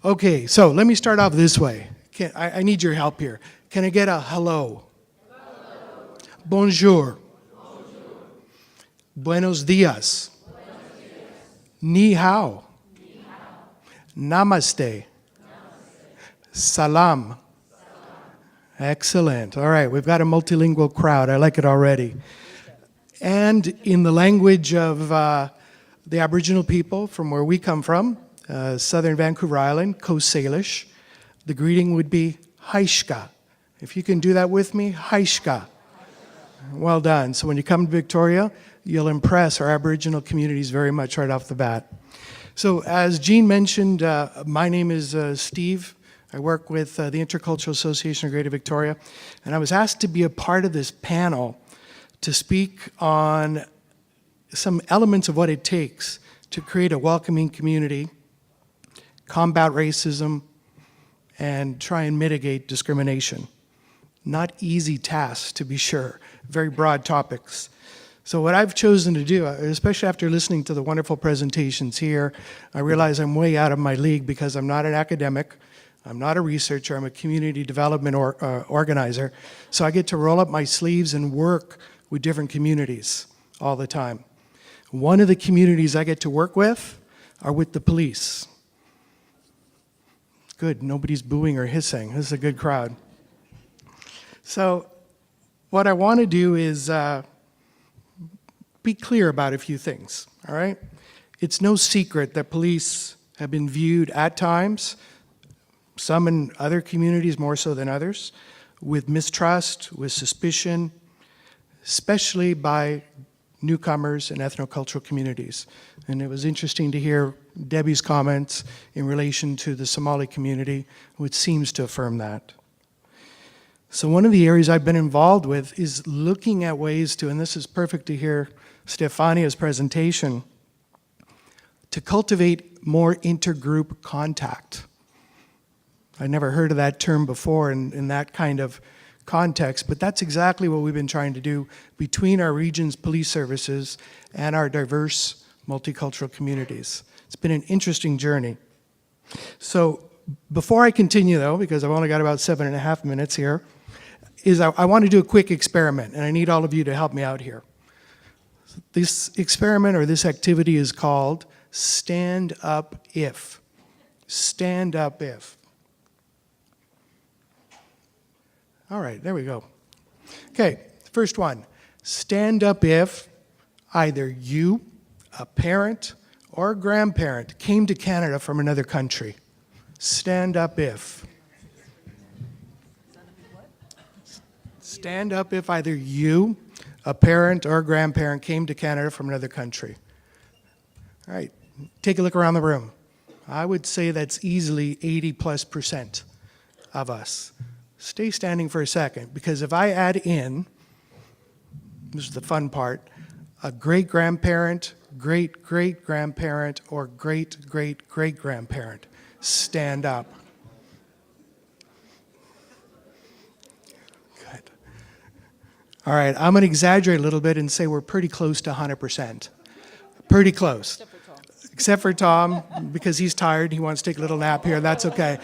Okay, so let me start off this way. I need your help here. Can I get a hello? Hello. Bonjour. Bonjour. Buenos dias. Buenos dias. Ni hao. Ni hao. Namaste. Namaste. Salam. Salam. Excellent. All right, we've got a multilingual crowd. I like it already. And in the language of the Aboriginal people from where we come from, southern Vancouver Island, Coast Salish, the greeting would be Haishka. If you can do that with me, Haishka. Well done. So when you come to Victoria, you'll impress our Aboriginal communities very much right off the bat. So as Jean mentioned, my name is Steve. I work with the Intercultural Association of Greater Victoria, and I was asked to be a part of this panel to speak on some elements of what it takes to create a welcoming community, combat racism, and try and mitigate discrimination. Not easy tasks, to be sure, very broad topics. So what I've chosen to do, especially after listening to the wonderful presentations here, I realize I'm way out of my league because I'm not an academic, I'm not a researcher, I'm a community development organizer. So I get to roll up my sleeves and work with different communities all the time. One of the communities I get to work with are with the police. Good, nobody's booing or hissing. This is a good crowd. So what I want to do is be clear about a few things, all right? It's no secret that police have been viewed at times, some in other communities more so than others, with mistrust, with suspicion, especially by newcomers and ethnocultural communities. And it was interesting to hear Debbie's comments in relation to the Somali community, which seems to affirm that. So one of the areas I've been involved with is looking at ways to, and this is perfect to hear Stefania's presentation, to cultivate more intergroup contact. I never heard of that term before in that kind of context, but that's exactly what we've been trying to do between our region's police services and our diverse multicultural communities. It's been an interesting journey. So before I continue though, because I've only got about 7.5 minutes here, I want to do a quick experiment, and I need all of you to help me out here. This experiment or this activity is called Stand Up If. Stand Up If. All right, there we go. Okay, first one. Stand up if either you, a parent, or a grandparent came to Canada from another country. Stand up if. Stand up if either you, a parent, or a grandparent came to Canada from another country. All right, take a look around the room. I would say that's easily 80+% of us. Stay standing for a second, because if I add in, this is the fun part, a great-grandparent, great-great-grandparent, or great-great-great-grandparent, stand up. Good. All right, I'm going to exaggerate a little bit and say we're pretty close to 100%. Pretty close. Except for Tom, because he's tired, he wants to take a little nap here, that's okay.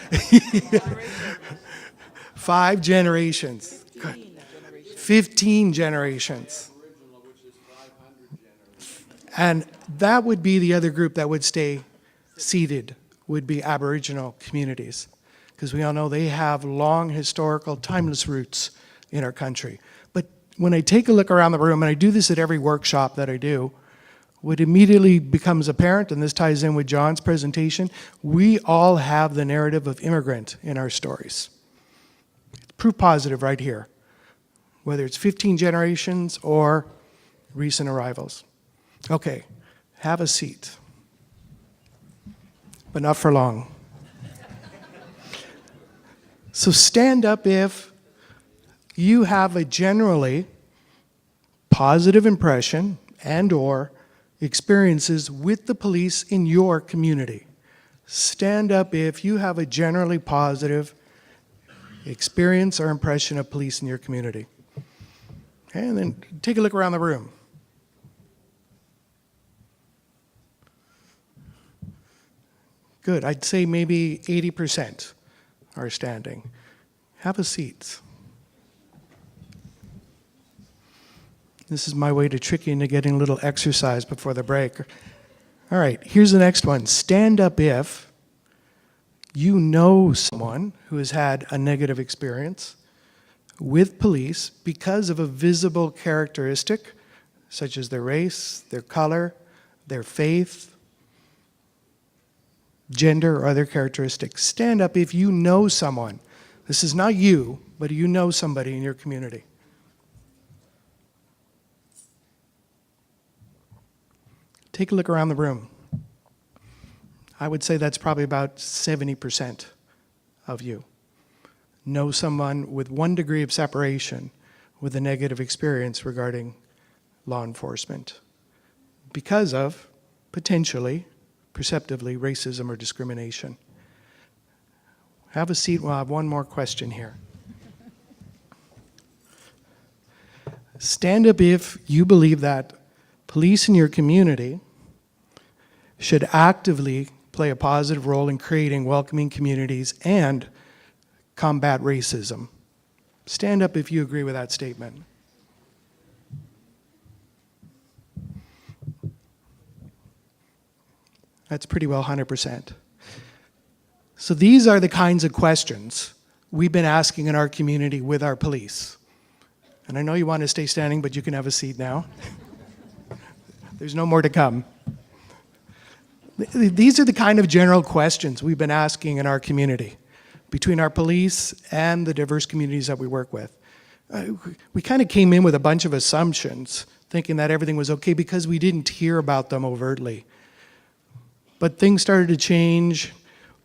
5 generations. Good. 15 generations. And that would be the other group that would stay seated, would be Aboriginal communities. Because we all know they have long, historical, timeless roots in our country. But when I take a look around the room, and I do this at every workshop that I do, what immediately becomes apparent, and this ties in with John's presentation, we all have the narrative of immigrant in our stories. Proof positive right here, whether it's 15 generations or recent arrivals. Okay, have a seat, but not for long. So stand up if you have a generally positive impression and or experiences with the police in your community. Stand up if you have a generally positive experience or impression of police in your community. Okay, and then take a look around the room. Good. I'd say maybe 80% are standing. Have a seat. This is my way to trick you into getting a little exercise before the break. All right, here's the next one. Stand up if you know someone who has had a negative experience with police because of a visible characteristic, such as their race, their color, their faith, gender, or other characteristics. Stand up if you know someone. This is not you, but you know somebody in your community. Take a look around the room. I would say that's probably about 70% of you. Know someone with one degree of separation with a negative experience regarding law enforcement because of, potentially, perceptively, racism or discrimination. Have a seat. We'll have one more question here. Stand up if you believe that police in your community should actively play a positive role in creating welcoming communities and combat racism. Stand up if you agree with that statement. That's pretty well 100%. So these are the kinds of questions we've been asking in our community with our police. And I know you want to stay standing, but you can have a seat now. There's no more to come. These are the kind of general questions we've been asking in our community between our police and the diverse communities that we work with. We kind of came in with a bunch of assumptions, thinking that everything was okay because we didn't hear about them overtly. But things started to change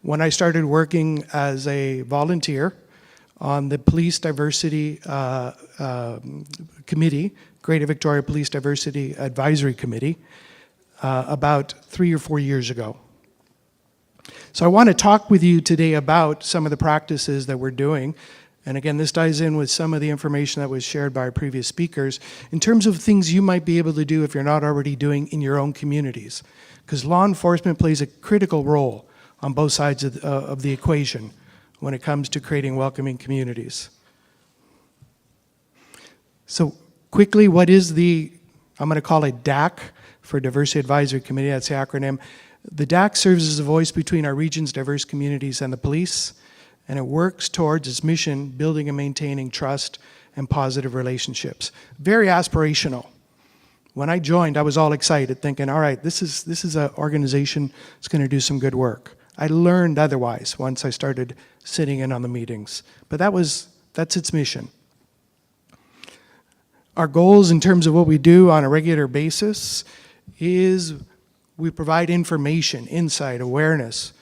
when I started working as a volunteer on the Police Diversity Committee, Greater Victoria Police Diversity Advisory Committee, about 3 or 4 years ago. So I want to talk with you today about some of the practices that we're doing. And again, this ties in with some of the information that was shared by our previous speakers in terms of things you might be able to do if you're not already doing in your own communities. Because law enforcement plays a critical role on both sides of the equation when it comes to creating welcoming communities. So quickly, what is the, I'm going to call it DAC for Diversity Advisory Committee, that's the acronym. The DAC serves as a voice between our region's diverse communities and the police, and it works towards its mission, building and maintaining trust and positive relationships. Very aspirational. When I joined, I was all excited, thinking, all right, this is an organization that's going to do some good work. I learned otherwise once I started sitting in on the meetings. But that's its mission. Our goals in terms of what we do on a regular basis is we provide information, insight, awareness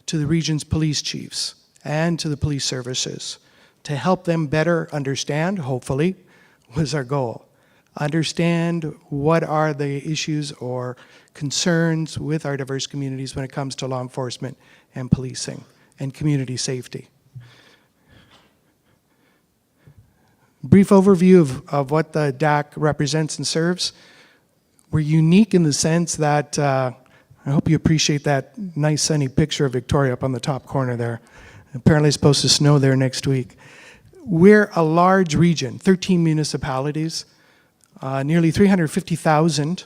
to the region's police chiefs and to the police services to help them better understand, hopefully, was our goal. Understand what are the issues or concerns with our diverse communities when it comes to law enforcement and policing and community safety. Brief overview of what the DAC represents and serves. We're unique in the sense that, I hope you appreciate that nice sunny picture of Victoria up on the top corner there. Apparently it's supposed to snow there next week. We're a large region, 13 municipalities, nearly 350,000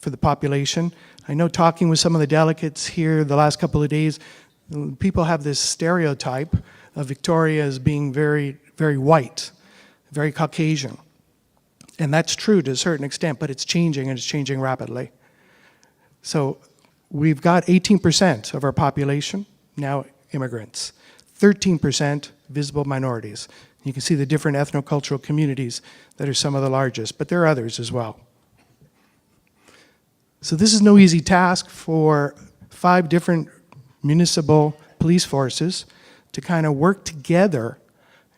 for the population. I know talking with some of the delegates here the last couple of days, people have this stereotype of Victoria as being very, very white, very Caucasian. And that's true to a certain extent, but it's changing, and it's changing rapidly. So we've got 18% of our population now immigrants, 13% visible minorities. You can see the different ethnocultural communities that are some of the largest, but there are others as well. So this is no easy task for 5 different municipal police forces to kind of work together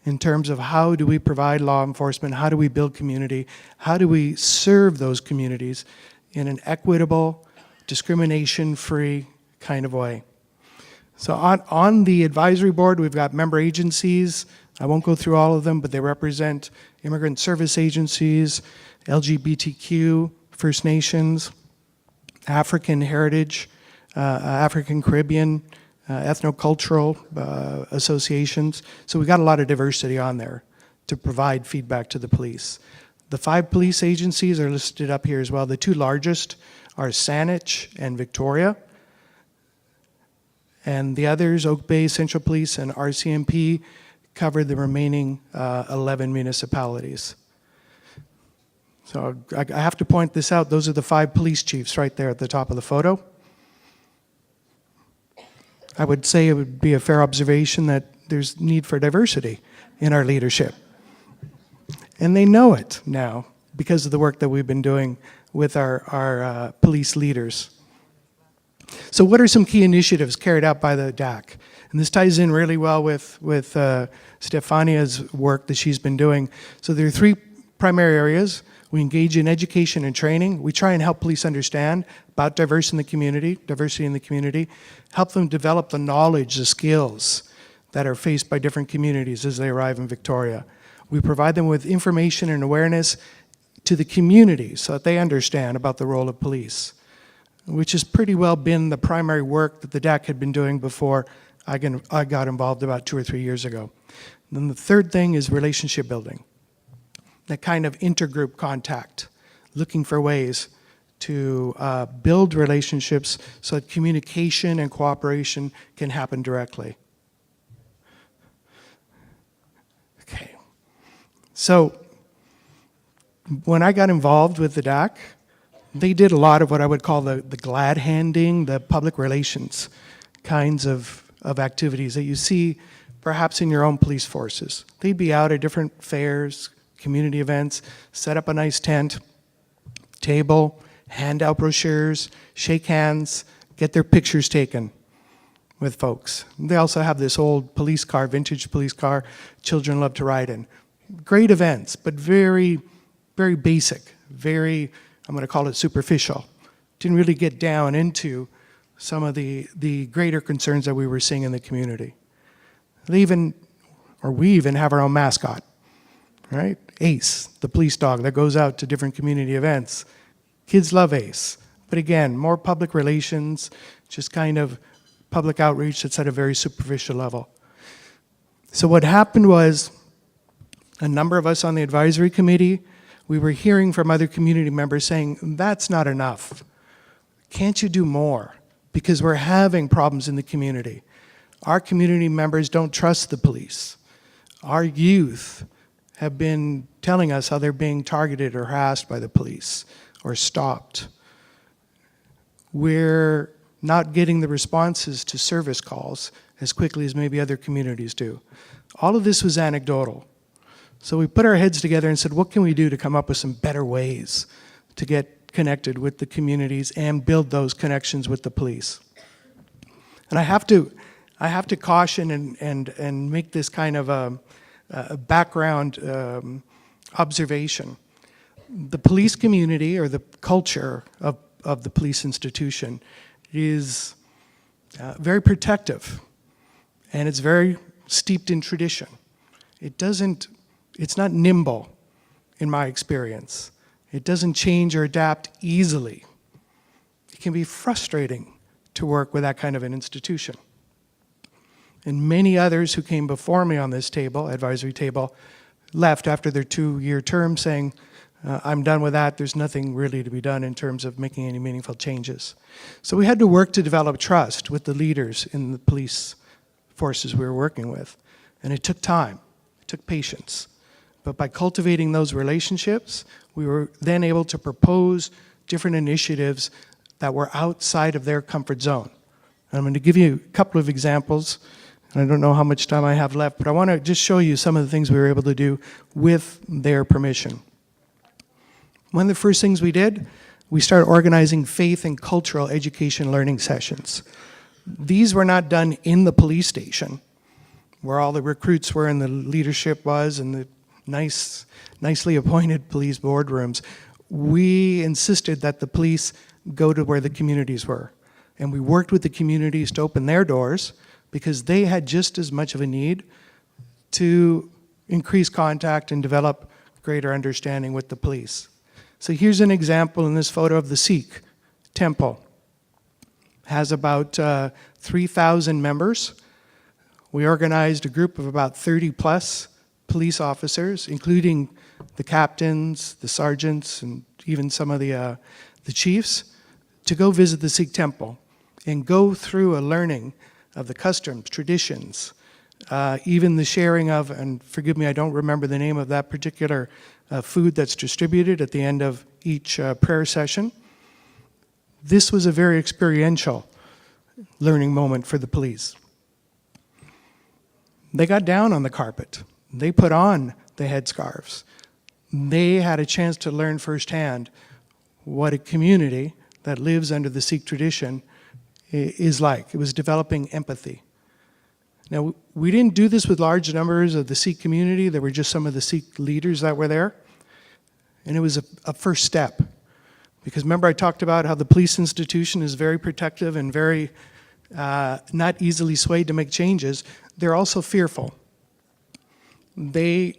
in terms of how do we provide law enforcement, how do we build community, how do we serve those communities in an equitable, discrimination-free kind of way. So on the advisory board, we've got member agencies. I won't go through all of them, but they represent immigrant service agencies, LGBTQ, First Nations, African heritage, African Caribbean ethnocultural associations. So we got a lot of diversity on there to provide feedback to the police. The 5 police agencies are listed up here as well. The 2 largest are Saanich and Victoria. And the others, Oak Bay Central Police and RCMP, covered the remaining 11 municipalities. So I have to point this out. Those are the 5 police chiefs right there at the top of the photo. I would say it would be a fair observation that there's need for diversity in our leadership. And they know it now because of the work that we've been doing with our police leaders. So what are some key initiatives carried out by the DAC? And this ties in really well with Stefania's work that she's been doing. So there are 3 primary areas. We engage in education and training. We try and help police understand about diversity in the community, help them develop the knowledge, the skills that are faced by different communities as they arrive in Victoria. We provide them with information and awareness to the community so that they understand about the role of police, which has pretty well been the primary work that the DAC had been doing before I got involved about 2 or 3 years ago. And then the third thing is relationship building, that kind of intergroup contact, looking for ways to build relationships so that communication and cooperation can happen directly. Okay. So when I got involved with the DAC, they did a lot of what I would call the Gladhanding, the public relations kinds of activities that you see perhaps in your own police forces. They'd be out at different fairs, community events, set up a nice tent, table, hand out brochures, shake hands, get their pictures taken with folks. They also have this old police car, vintage police car, children love to ride in. Great events, but very, very basic, very, I'm going to call it superficial. Didn't really get down into some of the greater concerns that we were seeing in the community. We even have our own mascot, right? Ace, the police dog that goes out to different community events. Kids love Ace. But again, more public relations, just kind of public outreach that's at a very superficial level. So what happened was a number of us on the advisory committee, we were hearing from other community members saying, that's not enough. Can't you do more? Because we're having problems in the community. Our community members don't trust the police. Our youth have been telling us how they're being targeted or harassed by the police or stopped. We're not getting the responses to service calls as quickly as maybe other communities do. All of this was anecdotal. So we put our heads together and said, what can we do to come up with some better ways to get connected with the communities and build those connections with the police? And I have to caution and make this kind of a background observation. The police community, or the culture of the police institution, is very protective, and it's very steeped in tradition. It's not nimble, in my experience. It doesn't change or adapt easily. It can be frustrating to work with that kind of an institution. And many others who came before me on this table, advisory table, left after their 2-year term saying, I'm done with that, there's nothing really to be done in terms of making any meaningful changes. So we had to work to develop trust with the leaders in the police forces we were working with. And it took time, it took patience. But by cultivating those relationships, we were then able to propose different initiatives that were outside of their comfort zone. And I'm going to give you a couple of examples. And I don't know how much time I have left, but I want to just show you some of the things we were able to do with their permission. One of the first things we did, we started organizing faith and cultural education learning sessions. These were not done in the police station, where all the recruits were and the leadership was and the nicely appointed police boardrooms. We insisted that the police go to where the communities were. And we worked with the communities to open their doors because they had just as much of a need to increase contact and develop greater understanding with the police. So here's an example in this photo of the Sikh temple. has about 3,000 members. We organized a group of about 30 plus police officers, including the captains, the sergeants, and even some of the chiefs, to go visit the Sikh temple and go through a learning of the customs, traditions, even the sharing of, and forgive me, I don't remember the name of that particular food that's distributed at the end of each prayer session. This was a very experiential learning moment for the police. They got down on the carpet. They put on the headscarves. They had a chance to learn firsthand what a community that lives under the Sikh tradition is like. It was developing empathy. Now, we didn't do this with large numbers of the Sikh community. There were just some of the Sikh leaders that were there. And it was a first step. Because remember I talked about how the police institution is very protective and very not easily swayed to make changes. They're also fearful. They're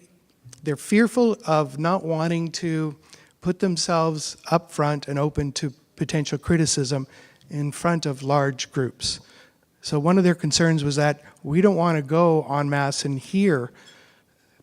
fearful of not wanting to put themselves up front and open to potential criticism in front of large groups. So one of their concerns was that we don't want to go en masse and hear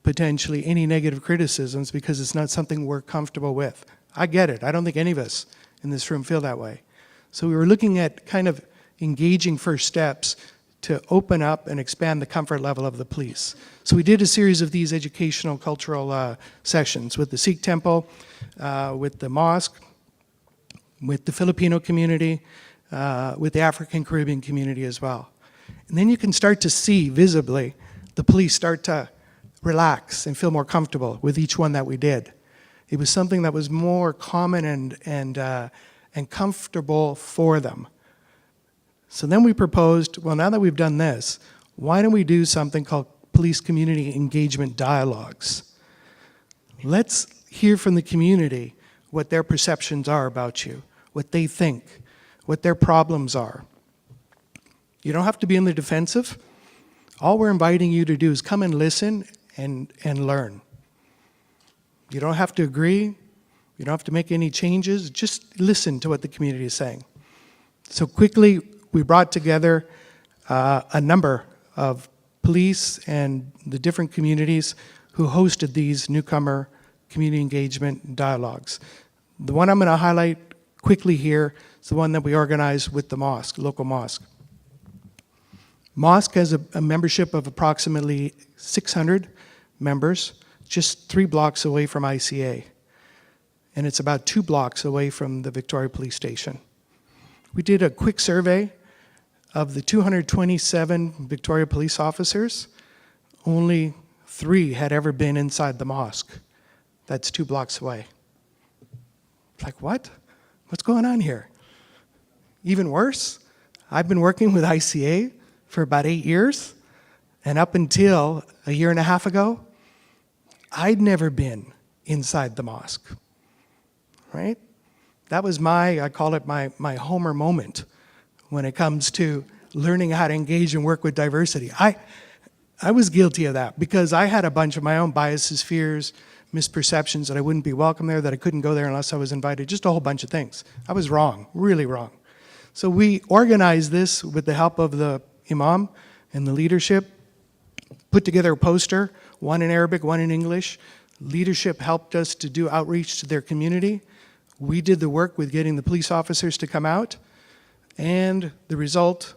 potentially any negative criticisms because it's not something we're comfortable with. I get it. I don't think any of us in this room feel that way. So we were looking at kind of engaging first steps to open up and expand the comfort level of the police. So we did a series of these educational, cultural sessions with the Sikh temple, with the mosque, with the Filipino community, with the African Caribbean community as well. And then you can start to see visibly the police start to relax and feel more comfortable with each one that we did. It was something that was more common and comfortable for them. So then we proposed, well, now that we've done this, why don't we do something called police community engagement dialogues? Let's hear from the community what their perceptions are about you, what they think, what their problems are. You don't have to be in the defensive. All we're inviting you to do is come and listen and learn. You don't have to agree. You don't have to make any changes. Just listen to what the community is saying. So quickly, we brought together a number of police and the different communities who hosted these newcomer community engagement dialogues. The one I'm going to highlight quickly here is the one that we organized with the mosque, local mosque. Mosque has a membership of approximately 600 members, just 3 blocks away from ICA. And it's about 2 blocks away from the Victoria Police Station. We did a quick survey of the 227 Victoria police officers. Only 3 had ever been inside the mosque. That's 2 blocks away. It's like, what? What's going on here? Even worse, I've been working with ICA for about 8 years, and up until a year and a half ago, I'd never been inside the mosque, right? That was I call it my Homer moment when it comes to learning how to engage and work with diversity. I was guilty of that because I had a bunch of my own biases, fears, misperceptions that I wouldn't be welcome there, that I couldn't go there unless I was invited, just a whole bunch of things. I was wrong, really wrong. So we organized this with the help of the imam and the leadership, put together a poster, one in Arabic, one in English. Leadership helped us to do outreach to their community. We did the work with getting the police officers to come out. And the result,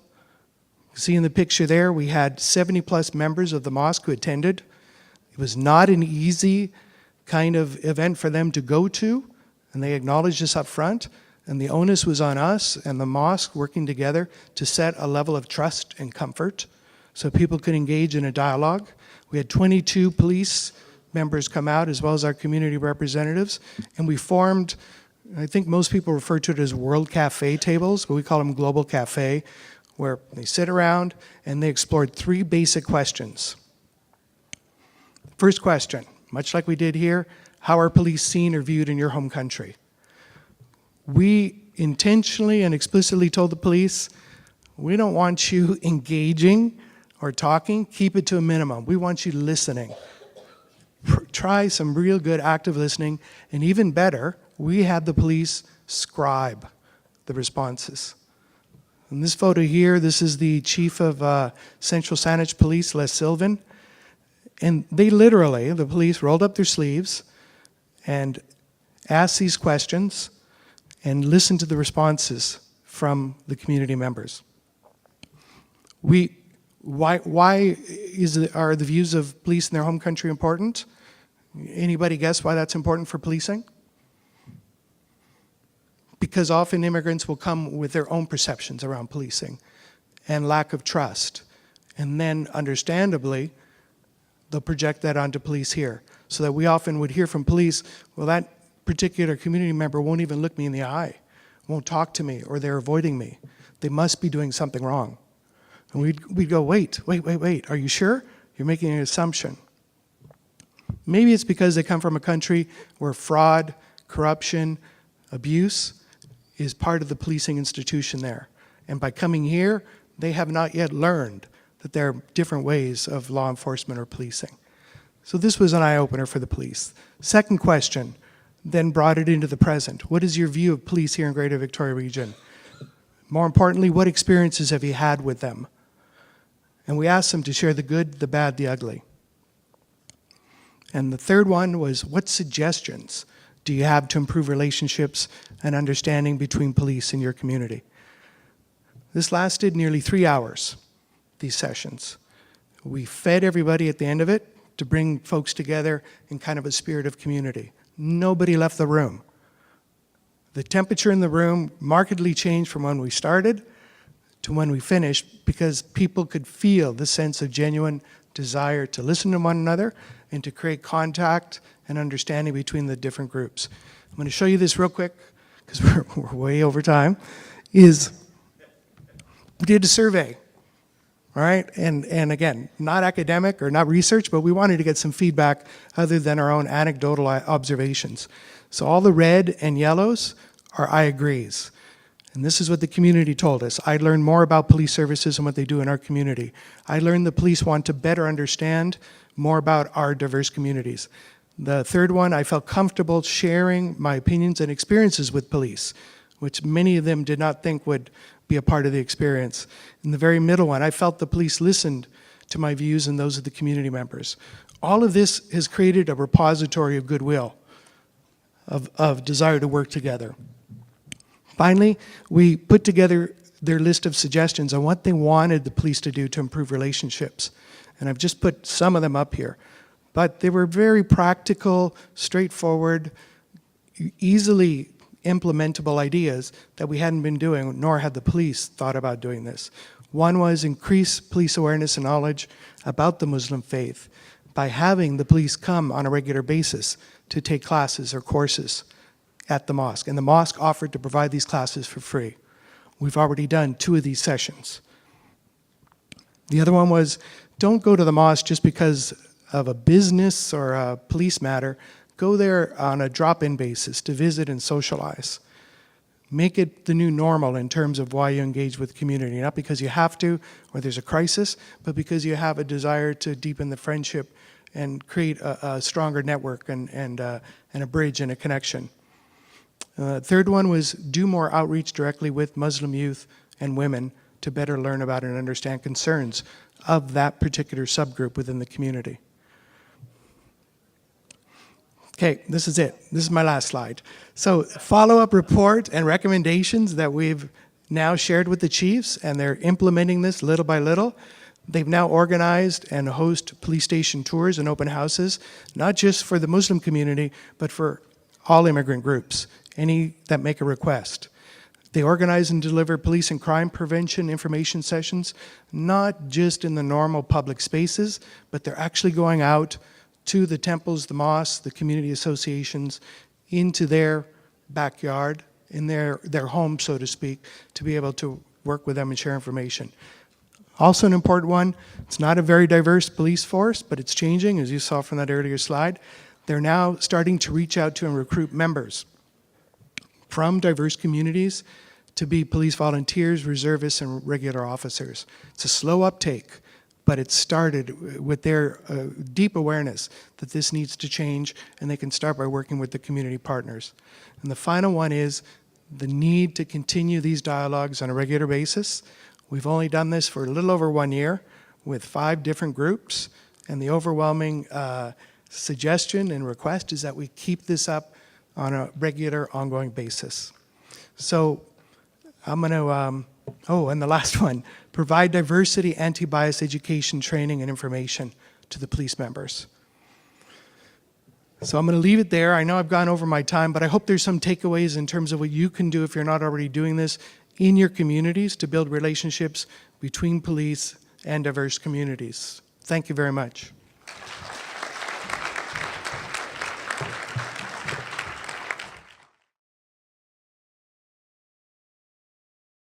see in the picture there, we had 70 plus members of the mosque who attended. It was not an easy kind of event for them to go to, and they acknowledged this up front. And the onus was on us and the mosque working together to set a level of trust and comfort so people could engage in a dialogue. We had 22 police members come out as well as our community representatives, and we formed, I think most people refer to it as World Cafe tables, but we call them Global Cafe, where they sit around and they explored 3 basic questions. First question, much like we did here, how are police seen or viewed in your home country? We intentionally and explicitly told the police, we don't want you engaging or talking, keep it to a minimum. We want you listening. Try some real good active listening, and even better, we had the police scribe the responses. In this photo here, this is the chief of Central Saanich Police, Les Sylvan. And they literally, the police rolled up their sleeves and asked these questions and listened to the responses from the community members. Why are the views of police in their home country important? Anybody guess why that's important for policing? Because often immigrants will come with their own perceptions around policing and lack of trust. And then, understandably, they'll project that onto police here. So that we often would hear from police, well, that particular community member won't even look me in the eye, won't talk to me, or they're avoiding me. They must be doing something wrong. And we'd go, wait, are you sure? You're making an assumption. Maybe it's because they come from a country where fraud, corruption, abuse is part of the policing institution there. And by coming here, they have not yet learned that there are different ways of law enforcement or policing. So this was an eye-opener for the police. Second question then brought it into the present. What is your view of police here in Greater Victoria Region? More importantly, what experiences have you had with them? And we asked them to share the good, the bad, the ugly. And the third one was, what suggestions do you have to improve relationships and understanding between police and your community? This lasted nearly 3 hours, these sessions. We fed everybody at the end of it to bring folks together in kind of a spirit of community. Nobody left the room. The temperature in the room markedly changed from when we started to when we finished because people could feel the sense of genuine desire to listen to one another and to create contact and understanding between the different groups. I'm going to show you this real quick because we're way over time. We did a survey, all right? And again, not academic or not research, but we wanted to get some feedback other than our own anecdotal observations. So all the red and yellows are I agrees. And this is what the community told us. I learned more about police services and what they do in our community. I learned the police want to better understand more about our diverse communities. The third one, I felt comfortable sharing my opinions and experiences with police, which many of them did not think would be a part of the experience. In the very middle one, I felt the police listened to my views and those of the community members. All of this has created a repository of goodwill, of desire to work together. Finally, we put together their list of suggestions on what they wanted the police to do to improve relationships. And I've just put some of them up here. But they were very practical, straightforward, easily implementable ideas that we hadn't been doing, nor had the police thought about doing this. One was increase police awareness and knowledge about the Muslim faith by having the police come on a regular basis to take classes or courses at the mosque. And the mosque offered to provide these classes for free. We've already done 2 of these sessions. The other one was, don't go to the mosque just because of a business or a police matter. Go there on a drop-in basis to visit and socialize. Make it the new normal in terms of why you engage with the community, not because you have to or there's a crisis, but because you have a desire to deepen the friendship and create a stronger network and a bridge and a connection. Third one was do more outreach directly with Muslim youth and women to better learn about and understand concerns of that particular subgroup within the community. Okay, this is it. This is my last slide. So follow-up report and recommendations that we've now shared with the chiefs, and they're implementing this little by little. They've now organized and host police station tours and open houses, not just for the Muslim community, but for all immigrant groups, any that make a request. They organize and deliver police and crime prevention information sessions, not just in the normal public spaces, but they're actually going out to the temples, the mosques, the community associations, into their backyard, in their home, so to speak, to be able to work with them and share information. Also an important one, it's not a very diverse police force, but it's changing, as you saw from that earlier slide. They're now starting to reach out to and recruit members from diverse communities to be police volunteers, reservists, and regular officers. It's a slow uptake, but it started with their deep awareness that this needs to change, and they can start by working with the community partners. And the final one is the need to continue these dialogues on a regular basis. We've only done this for a little over 1 year with 5 different groups, and the overwhelming suggestion and request is that we keep this up on a regular, ongoing basis. So I'm going to, and the last one, provide diversity, anti-bias education, training, and information to the police members. So I'm going to leave it there. I know I've gone over my time, but I hope there's some takeaways in terms of what you can do if you're not already doing this in your communities to build relationships between police and diverse communities. Thank you very much.